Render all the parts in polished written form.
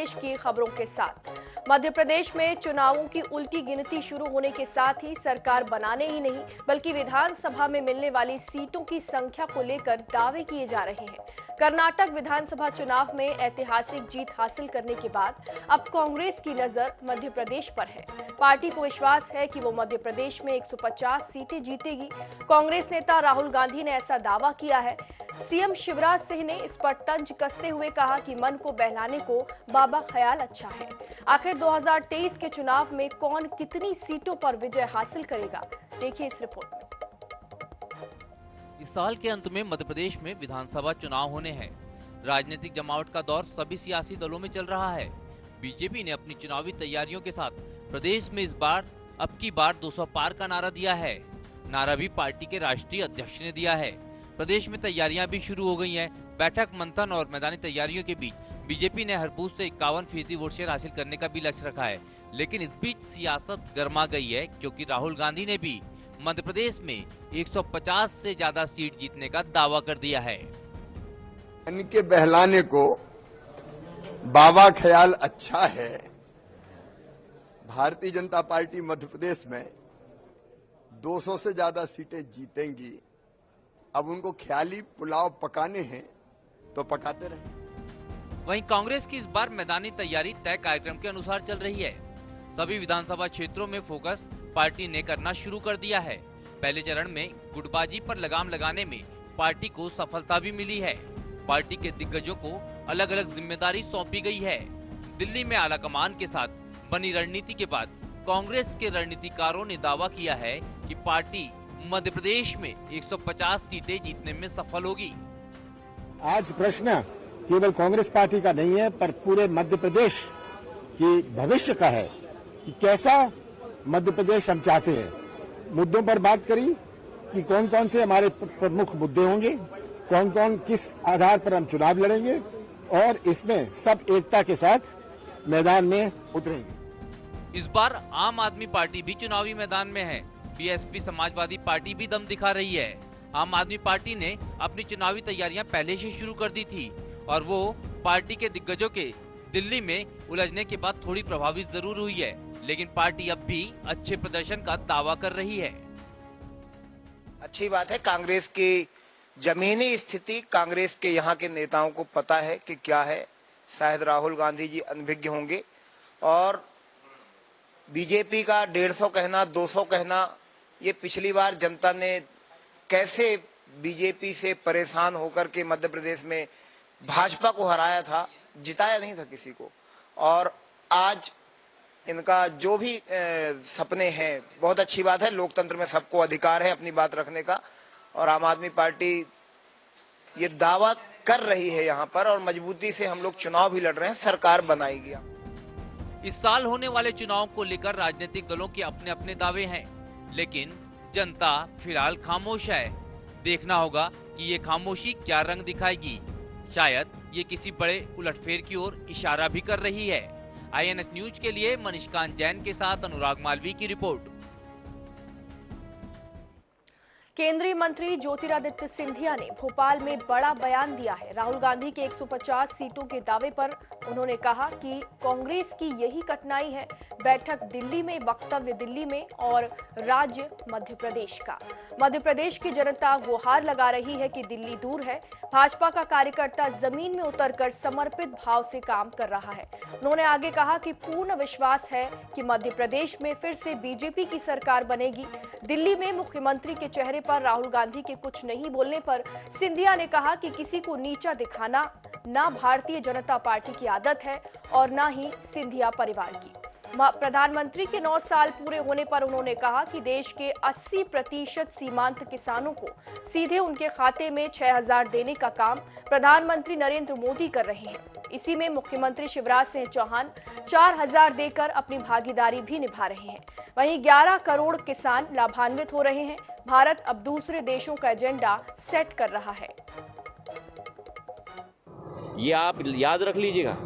प्रदेश की खबरों के साथ। मध्य प्रदेश में चुनावों की उल्टी गिनती शुरू होने के साथ ही सरकार बनाने ही नहीं बल्कि विधानसभा में मिलने वाली सीटों की संख्या को लेकर दावे किए जा रहे हैं। कर्नाटक विधानसभा चुनाव में ऐतिहासिक जीत हासिल करने के बाद अब कांग्रेस की नजर मध्य प्रदेश पर है। पार्टी को विश्वास है कि वो मध्य प्रदेश में 150 सीटें जीतेगी। कांग्रेस नेता राहुल गांधी ने ऐसा दावा किया है। सीएम शिवराज सिंह ने इस पर तंज कसते हुए कहा कि मन को बहलाने को बाबा ख्याल अच्छा है। आखिर 2023 के चुनाव में कौन कितनी सीटों पर विजय हासिल करेगा, देखिए इस रिपोर्ट में। इस साल के अंत में मध्य प्रदेश में विधानसभा चुनाव होने हैं। राजनीतिक जमावट का दौर सभी सियासी दलों में चल रहा है। बीजेपी ने अपनी चुनावी तैयारियों के साथ प्रदेश में इस बार अब की बार 200 पार का नारा दिया है। नारा भी पार्टी के राष्ट्रीय अध्यक्ष ने दिया है। प्रदेश में तैयारियां भी शुरू हो गई हैं। बैठक मंथन और मैदानी तैयारियों के बीच बीजेपी ने हर बूथ से 51% वोट शेयर हासिल करने का भी लक्ष्य रखा है। लेकिन इस बीच सियासत गर्मा गई है क्योंकि राहुल गांधी ने भी मध्य प्रदेश में 150 से ज्यादा सीट जीतने का दावा कर दिया है। इनके बहलाने को बाबा ख्याल अच्छा है। भारतीय जनता पार्टी मध्य प्रदेश में 200 से ज्यादा सीटें जीतेंगी। अब उनको ख्याली पुलाव पकाने हैं तो पकाते रहे। वहीं कांग्रेस की इस बार मैदानी तैयारी तय कार्यक्रम के अनुसार चल रही है। सभी विधानसभा क्षेत्रों में फोकस पार्टी ने करना शुरू कर दिया है। पहले चरण में गुटबाजी पर लगाम लगाने में पार्टी को सफलता भी मिली है। पार्टी के दिग्गजों को अलग अलग जिम्मेदारी सौंपी गई है। दिल्ली में आला कमान के साथ बनी रणनीति के बाद कांग्रेस के रणनीतिकारों ने दावा किया है कि पार्टी मध्य प्रदेश में 150 सीटें जीतने में सफल होगी। आज प्रश्न केवल कांग्रेस पार्टी का नहीं है पर पूरे मध्य प्रदेश की भविष्य का है कि कैसा मध्य प्रदेश हम चाहते हैं। मुद्दों पर बात करी कि कौन कौन से हमारे प्रमुख मुद्दे होंगे, कौन कौन किस आधार पर हम चुनाव लड़ेंगे और इसमें सब एकता के साथ मैदान में उतरेंगे। इस बार आम आदमी पार्टी भी चुनावी मैदान में है। बीएसपी समाजवादी पार्टी भी दम दिखा रही है। आम आदमी पार्टी ने अपनी चुनावी तैयारियां पहले से शुरू कर दी थी और वो पार्टी के दिग्गजों के दिल्ली में उलझने के बाद थोड़ी प्रभावित जरूर हुई है, लेकिन पार्टी अब भी अच्छे प्रदर्शन का दावा कर रही है। अच्छी बात है। कांग्रेस की जमीनी स्थिति कांग्रेस के यहाँ के नेताओं को पता है कि क्या है। शायद राहुल गांधी जी अनभिज्ञ होंगे और बीजेपी का 150 कहना 200 कहना, ये पिछली बार जनता ने कैसे बीजेपी से परेशान होकर के मध्य प्रदेश में भाजपा को हराया था, जिताया नहीं था किसी को। और आज इनका जो भी सपने हैं, बहुत अच्छी बात है। लोकतंत्र में सबको अधिकार है अपनी बात रखने का और आम आदमी पार्टी ये दावा कर रही है यहाँ पर और मजबूती से हम लोग चुनाव भी लड़ रहे हैं, सरकार बनाएगी। इस साल होने वाले चुनाव को लेकर राजनीतिक दलों के अपने अपने दावे हैं, लेकिन जनता फिलहाल खामोश है। देखना होगा कि ये खामोशी क्या रंग दिखाएगी। शायद ये किसी बड़े उलटफेर की ओर इशारा भी कर रही है। आईएनएस न्यूज के लिए मनीषकांत जैन के साथ अनुराग मालवी की रिपोर्ट। केंद्रीय मंत्री ज्योतिरादित्य सिंधिया ने भोपाल में बड़ा बयान दिया है। राहुल गांधी के 150 सीटों के दावे पर उन्होंने कहा कि कांग्रेस की यही कठिनाई है। बैठक दिल्ली में, वक्तव्य दिल्ली में और राज्य मध्य प्रदेश का। मध्य प्रदेश की जनता गुहार लगा रही है कि दिल्ली दूर है। भाजपा का कार्यकर्ता जमीन में उतरकर समर्पित भाव से काम कर रहा है। उन्होंने आगे कहा कि पूर्ण विश्वास है कि मध्य प्रदेश में फिर से बीजेपी की सरकार बनेगी। दिल्ली में मुख्यमंत्री के चेहरे पर राहुल गांधी के कुछ नहीं बोलने पर सिंधिया ने कहा कि किसी को नीचा दिखाना ना भारतीय जनता पार्टी की आदत है और ना ही सिंधिया परिवार की। प्रधानमंत्री के 9 साल पूरे होने पर उन्होंने कहा कि देश के 80% सीमांत किसानों को सीधे उनके खाते में 6000 देने का काम प्रधानमंत्री नरेंद्र मोदी कर रहे हैं। इसी में मुख्यमंत्री शिवराज सिंह चौहान 4000 देकर अपनी भागीदारी भी निभा रहे हैं। वहीं 11 करोड़ किसान लाभान्वित हो रहे हैं। भारत अब दूसरे देशों का एजेंडा सेट कर रहा है। ये आप याद रख लीजिएगा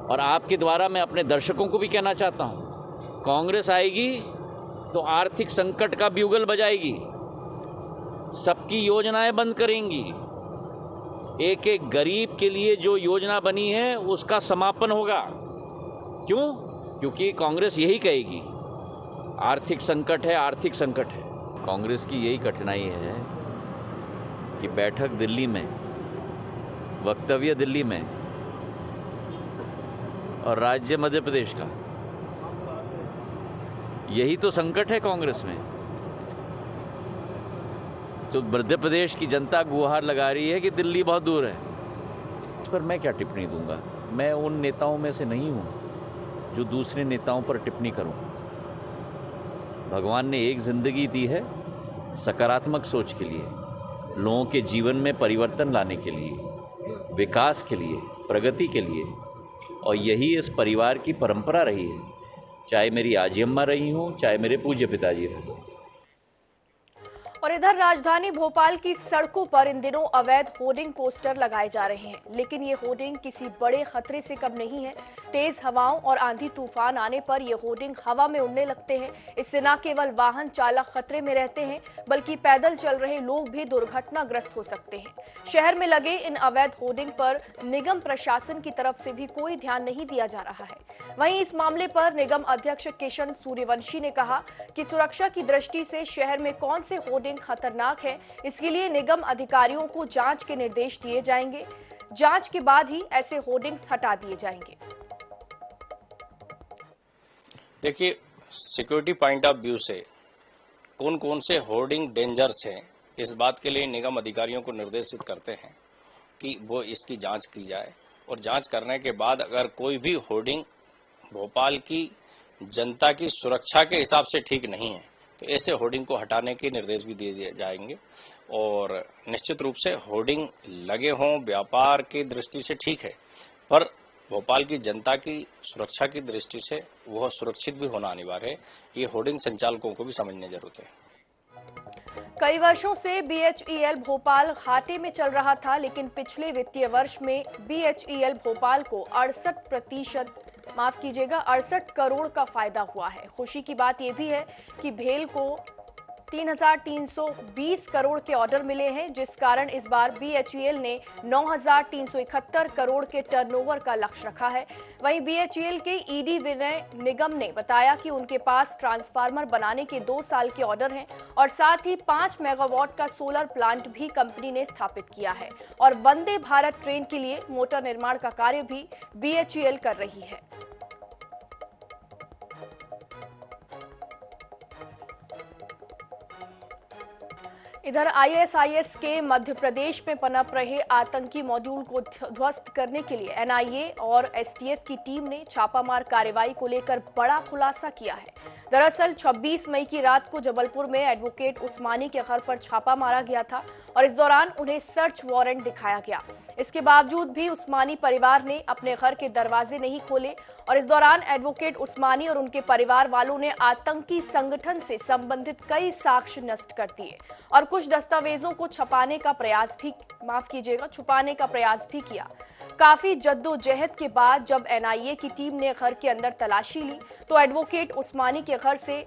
और आपके द्वारा मैं अपने दर्शकों को भी कहना चाहता हूं, कांग्रेस आएगी तो आर्थिक संकट का ब्यूगल बजाएगी, सबकी योजनाएं बंद करेंगी, एक एक गरीब के लिए जो योजना बनी है उसका समापन होगा। क्यों? क्योंकि कांग्रेस यही कहेगी आर्थिक संकट है, आर्थिक संकट है। कांग्रेस की यही कठिनाई है कि बैठक दिल्ली में, वक्तव्य दिल्ली में और राज्य मध्य प्रदेश का, यही तो संकट है कांग्रेस में। तो मध्य प्रदेश की जनता गुहार लगा रही है कि दिल्ली बहुत दूर है। इस पर मैं क्या टिप्पणी दूंगा? मैं उन नेताओं में से नहीं हूं जो दूसरे नेताओं पर टिप्पणी करूं। भगवान ने एक जिंदगी दी है सकारात्मक सोच के लिए, लोगों के जीवन में परिवर्तन लाने के लिए, विकास के लिए, प्रगति के लिए, और यही इस परिवार की परंपरा रही है, चाहे मेरी आजी अम्मा रही हूं, चाहे मेरे पूज्य पिताजी रहे। और इधर राजधानी भोपाल की सड़कों पर इन दिनों अवैध होर्डिंग पोस्टर लगाए जा रहे हैं, लेकिन ये होर्डिंग किसी बड़े खतरे से कम नहीं है। तेज हवाओं और आंधी तूफान आने पर ये होर्डिंग हवा में उड़ने लगते हैं। इससे न केवल वाहन चालक खतरे में रहते हैं, बल्कि पैदल चल रहे लोग भी दुर्घटनाग्रस्त हो सकते हैं। शहर में लगे इन अवैध होर्डिंग पर निगम प्रशासन की तरफ से भी कोई ध्यान नहीं दिया जा रहा है। वहीं इस मामले पर निगम अध्यक्ष किशन सूर्यवंशी ने कहा कि सुरक्षा की दृष्टि से शहर में कौन से होर्डिंग खतरनाक है, इसके लिए निगम अधिकारियों को जांच के निर्देश दिए जाएंगे। जांच के बाद ही ऐसे होर्डिंग्स हटा दिए जाएंगे। देखिए, सिक्योरिटी पॉइंट ऑफ व्यू से कौन कौन से होर्डिंग डेंजर्स हैं, इस बात के लिए निगम अधिकारियों को निर्देशित करते हैं कि वो इसकी जांच की जाए, और जांच करने के बाद अगर कोई भी होर्डिंग भोपाल की जनता की सुरक्षा के हिसाब से ठीक नहीं है तो ऐसे होर्डिंग को हटाने के निर्देश भी दे दिए जाएंगे। और निश्चित रूप से होर्डिंग लगे हों व्यापार की दृष्टि से ठीक है, पर भोपाल की जनता की सुरक्षा की दृष्टि से वह सुरक्षित भी होना अनिवार्य है। ये होर्डिंग संचालकों को भी समझने जरूरत है। कई वर्षों से BHEL भोपाल घाटे में चल रहा था, लेकिन पिछले वित्तीय वर्ष में BHEL भोपाल को 68 करोड़ का फायदा हुआ है। खुशी की बात यह भी है कि भेल को 3,320 करोड़ के ऑर्डर मिले हैं, जिस कारण इस बार BHEL ने 9,371 करोड़ के टर्नओवर का लक्ष्य रखा है। वहीं BHEL के ED विनय निगम ने बताया कि उनके पास ट्रांसफार्मर बनाने के 2 साल के ऑर्डर हैं और साथ ही 5 मेगावाट का सोलर प्लांट भी कंपनी ने स्थापित किया है। और वंदे भारत ट्रेन के लिए मोटर निर्माण का कार्य भी BHEL कर रही है। इधर ISIS के मध्य प्रदेश में पनप रहे आतंकी मॉड्यूल को ध्वस्त करने के लिए NIA और STF की टीम ने छापामार कार्रवाई को लेकर बड़ा खुलासा किया है। दरअसल 26 मई की रात को जबलपुर में एडवोकेट उस्मानी के घर पर छापा मारा गया था और इस दौरान उन्हें सर्च वारंट दिखाया गया। इसके बावजूद भी उस्मानी परिवार ने अपने घर के दरवाजे नहीं खोले और इस दौरान एडवोकेट उस्मानी और उनके परिवार वालों ने आतंकी संगठन से संबंधित कई साक्ष्य नष्ट कर दिए और कुछ दस्तावेजों को छुपाने का प्रयास भी किया। काफी जद्दोजहद के बाद जब NIA की टीम ने घर के अंदर तलाशी ली तो एडवोकेट उस्मानी के घर से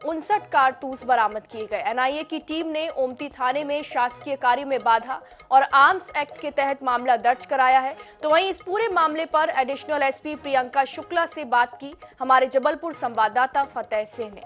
59 कारतूस बरामद किए गए। NIA की टीम ने ओमती थाने में शासकीय कार्य में बाधा और आर्म्स एक्ट के तहत मामला दर्ज कराया है। तो वहीं इस पूरे मामले पर एडिशनल SP प्रियंका शुक्ला से बात की हमारे जबलपुर संवाददाता फतेह सिंह ने।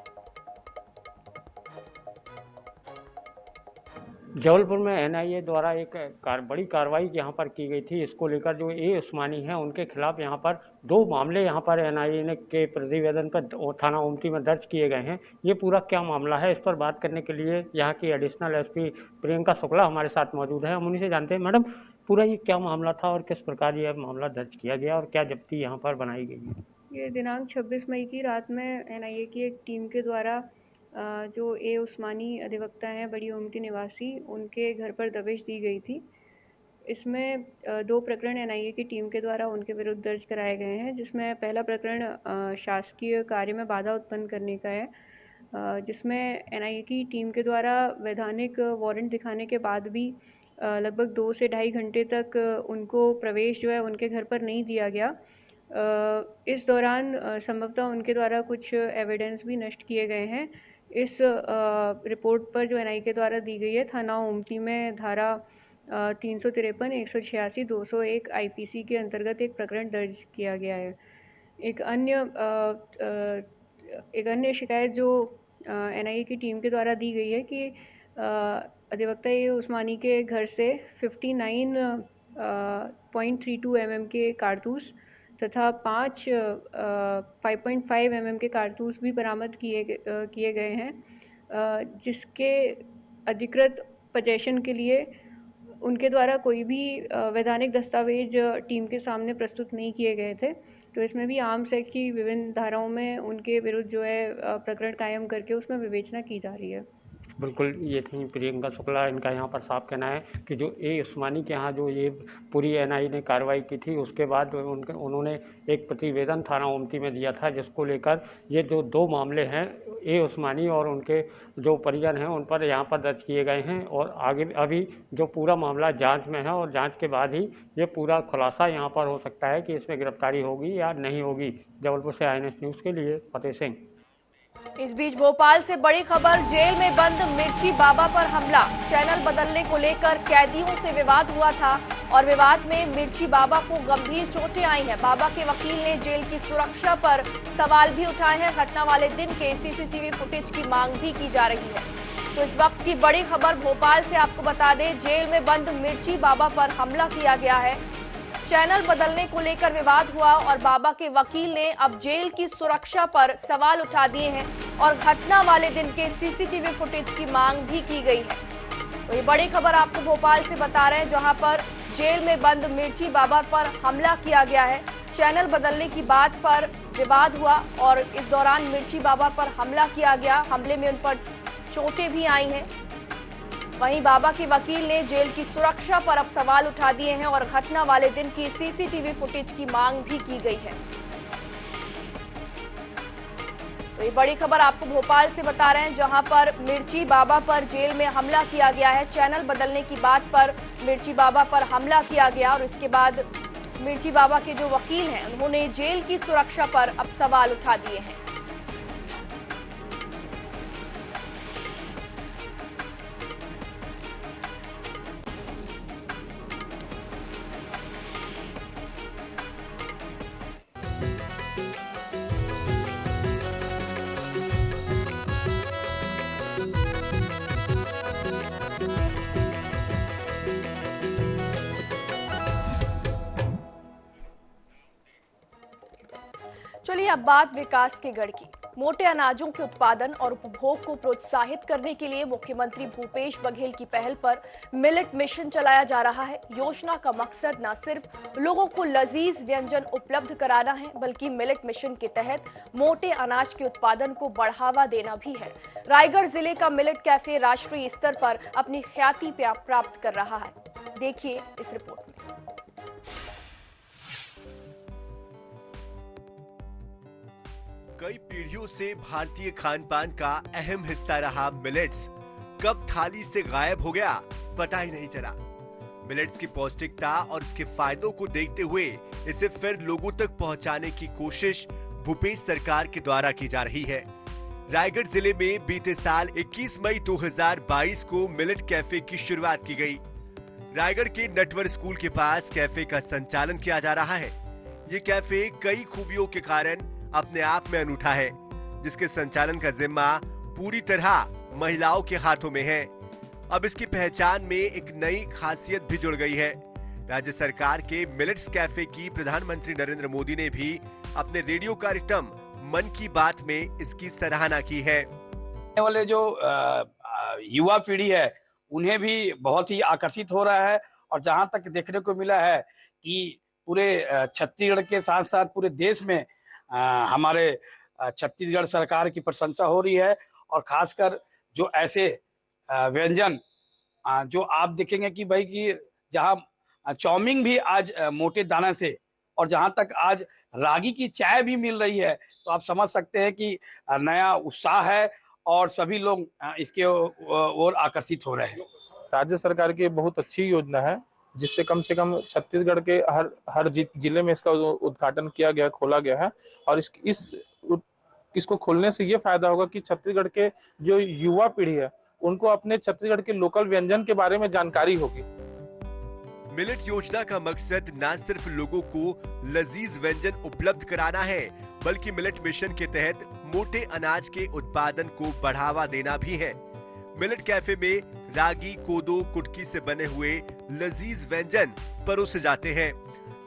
जबलपुर में NIA द्वारा एक बड़ी कार्रवाई यहाँ पर की गई थी। इसको लेकर जो A उस्मानी हैं उनके खिलाफ यहाँ पर 2 मामले यहाँ पर NIA ने के प्रतिवेदन पर थाना ओमती में दर्ज किए गए हैं। ये पूरा क्या मामला है, इस पर बात करने के लिए यहाँ की एडिशनल SP प्रियंका शुक्ला हमारे साथ मौजूद है। हम उन्हीं से जानते हैं, मैडम पूरा ये क्या मामला था और किस प्रकार ये मामला दर्ज किया गया और क्या जब्ती यहाँ पर बनाई गई है? ये दिनांक 26 मई की रात में NIA की एक टीम के द्वारा जो A उस्मानी अधिवक्ता हैं बड़ी ओमती निवासी, उनके घर पर दबिश दी गई थी। इसमें 2 प्रकरण NIA की टीम के द्वारा उनके विरुद्ध दर्ज कराए गए हैं, जिसमें पहला प्रकरण शासकीय कार्य में बाधा उत्पन्न करने का है, जिसमें NIA की टीम के द्वारा वैधानिक वारंट दिखाने के बाद भी लगभग 2 से ढाई घंटे तक उनको प्रवेश जो है उनके घर पर नहीं दिया गया। इस दौरान संभवतः उनके द्वारा कुछ एविडेंस भी नष्ट किए गए हैं। इस रिपोर्ट पर जो NIA के द्वारा दी गई है, थाना ओमती में धारा 353, 186, 201 IPC के अंतर्गत एक प्रकरण दर्ज किया गया है। एक अन्य शिकायत जो एनआईए की टीम के द्वारा दी गई है कि अधिवक्ता ए उस्मानी के घर से 59.32 mm के कारतूस तथा 5.5 mm के कारतूस भी बरामद किए गए हैं, जिसके अधिकृत पोजेशन के लिए उनके द्वारा कोई भी वैधानिक दस्तावेज टीम के सामने प्रस्तुत नहीं किए गए थे। तो इसमें भी आर्म्स एक्ट की विभिन्न धाराओं में उनके विरुद्ध जो है प्रकरण कायम करके उसमें विवेचना की जा रही है। बिल्कुल, ये थी प्रियंका शुक्ला। इनका यहाँ पर साफ कहना है कि जो ए उस्मानी के यहाँ जो ये पूरी एनआई ने कार्रवाई की थी, उसके बाद उन्होंने एक प्रतिवेदन थाना ओमती में दिया था, जिसको लेकर ये जो 2 मामले हैं ए उस्मानी और उनके जो परिजन हैं उन पर यहाँ पर दर्ज किए गए हैं। और आगे अभी जो पूरा मामला जांच में है और जांच के बाद ही ये पूरा खुलासा यहाँ पर हो सकता है कि इसमें गिरफ्तारी होगी या नहीं होगी। जबलपुर से INS न्यूज़ के लिए फतेह सिंह। इस बीच भोपाल से बड़ी खबर, जेल में बंद मिर्ची बाबा पर हमला। चैनल बदलने को लेकर कैदियों से विवाद हुआ था और विवाद में मिर्ची बाबा को गंभीर चोटें आई हैं। बाबा के वकील ने जेल की सुरक्षा पर सवाल भी उठाए हैं। घटना वाले दिन के CCTV फुटेज की मांग भी की जा रही है। तो इस वक्त की बड़ी खबर भोपाल से आपको बता दें, जेल में बंद मिर्ची बाबा पर हमला किया गया है। चैनल बदलने को लेकर विवाद हुआ और बाबा के वकील ने अब जेल की सुरक्षा पर सवाल उठा दिए हैं और घटना वाले दिन के CCTV फुटेज की मांग भी की गई है। तो ये बड़ी खबर आपको भोपाल से बता रहे हैं, जहां पर जेल में बंद मिर्ची बाबा पर हमला किया गया है। चैनल बदलने की बात पर विवाद हुआ और इस दौरान मिर्ची बाबा पर हमला किया गया। हमले में उन पर चोटें भी आई हैं। वहीं बाबा के वकील ने जेल की सुरक्षा पर अब सवाल उठा दिए हैं और घटना वाले दिन की CCTV फुटेज की मांग भी की गई है। तो ये बड़ी खबर आपको भोपाल से बता रहे हैं, जहां पर मिर्ची बाबा पर जेल में हमला किया गया है। चैनल बदलने की बात पर मिर्ची बाबा पर हमला किया गया और इसके बाद मिर्ची बाबा के जो वकील हैं उन्होंने जेल की सुरक्षा पर अब सवाल उठा दिए हैं। चलिए अब बात विकास के गढ़ की। मोटे अनाजों के उत्पादन और उपभोग को प्रोत्साहित करने के लिए मुख्यमंत्री भूपेश बघेल की पहल पर मिलेट मिशन चलाया जा रहा है। योजना का मकसद न सिर्फ लोगों को लजीज व्यंजन उपलब्ध कराना है, बल्कि मिलेट मिशन के तहत मोटे अनाज के उत्पादन को बढ़ावा देना भी है। रायगढ़ जिले का मिलेट कैफे राष्ट्रीय स्तर पर अपनी ख्याति प्राप्त कर रहा है। देखिए इस रिपोर्ट में। कई पीढ़ियों से भारतीय खान पान का अहम हिस्सा रहा मिलेट्स कब थाली से गायब हो गया पता ही नहीं चला। मिलेट्स की पौष्टिकता और इसके फायदों को देखते हुए इसे फिर लोगों तक पहुंचाने की कोशिश भूपेश सरकार के द्वारा की जा रही है। रायगढ़ जिले में बीते साल 21 मई 2022 को मिलेट कैफे की शुरुआत की गई। रायगढ़ के नटवर स्कूल के पास कैफे का संचालन किया जा रहा है। ये कैफे कई खूबियों के कारण अपने आप में अनूठा है, जिसके संचालन का जिम्मा पूरी तरह महिलाओं के हाथों में है। अब इसकी पहचान में एक नई खासियत भी जुड़ गई है। राज्य सरकार के मिलेट्स कैफे की प्रधानमंत्री नरेंद्र मोदी ने भी अपने रेडियो कार्यक्रम मन की बात में इसकी सराहना की है। वाले जो युवा पीढ़ी है उन्हें भी बहुत ही आकर्षित हो रहा है और जहां तक देखने को मिला है कि पूरे छत्तीसगढ़ के साथ साथ पूरे देश में हमारे छत्तीसगढ़ सरकार की प्रशंसा हो रही है। और खासकर जो ऐसे व्यंजन जो आप देखेंगे कि भाई कि जहां चाउमीन भी आज मोटे दाना से और जहां तक आज रागी की चाय भी मिल रही है, तो आप समझ सकते हैं कि नया उत्साह है और सभी लोग इसके ओर आकर्षित हो रहे हैं। राज्य सरकार की बहुत अच्छी योजना है, जिससे कम से कम छत्तीसगढ़ के हर जिले में इसका उद्घाटन किया गया, खोला गया है। और इसको खोलने से ये फायदा होगा कि छत्तीसगढ़ के जो युवा पीढ़ी है उनको अपने छत्तीसगढ़ के लोकल व्यंजन के बारे में जानकारी होगी। मिलेट योजना का मकसद न सिर्फ लोगों को लजीज व्यंजन उपलब्ध कराना है, बल्कि मिलेट मिशन के तहत मोटे अनाज के उत्पादन को बढ़ावा देना भी है। मिलेट कैफे में रागी, कोदो, कुटकी से बने हुए लजीज व्यंजन परोसे जाते हैं,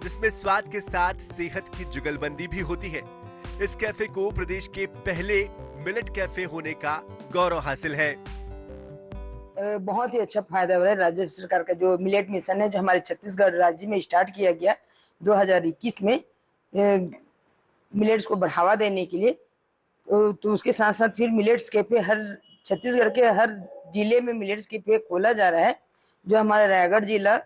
जिसमें स्वाद के साथ सेहत की जुगलबंदी भी होती है। इस कैफे को प्रदेश के पहले मिलेट कैफे होने का गौरव हासिल है। बहुत ही अच्छा फायदा हो रहा है। राज्य सरकार का जो मिलेट मिशन है, जो हमारे छत्तीसगढ़ राज्य में स्टार्ट किया गया 2021 में मिलेट्स को बढ़ावा देने के लिए, तो उसके साथ साथ फिर मिलेट्स कैफे हर छत्तीसगढ़ के हर जिले में मिलेट्स कैफे खोला जा रहा है। जो हमारा रायगढ़ जिला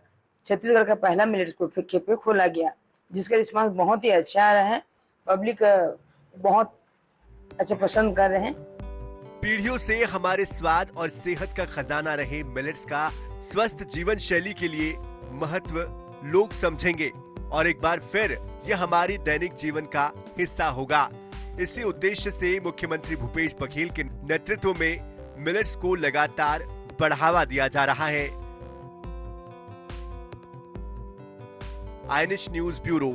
छत्तीसगढ़ का पहला मिलेट्स कैफे खोला गया, जिसका रिस्पांस बहुत ही अच्छा आ रहा है। पब्लिक बहुत अच्छा पसंद कर रहे हैं। पीढ़ियों से हमारे स्वाद और सेहत का खजाना रहे मिलेट्स का स्वस्थ जीवन शैली के लिए महत्व लोग समझेंगे और एक बार फिर यह हमारी दैनिक जीवन का हिस्सा होगा। इसी उद्देश्य से मुख्यमंत्री भूपेश बघेल के नेतृत्व में मिलेट्स को लगातार बढ़ावा दिया जा रहा है। INH news bureau.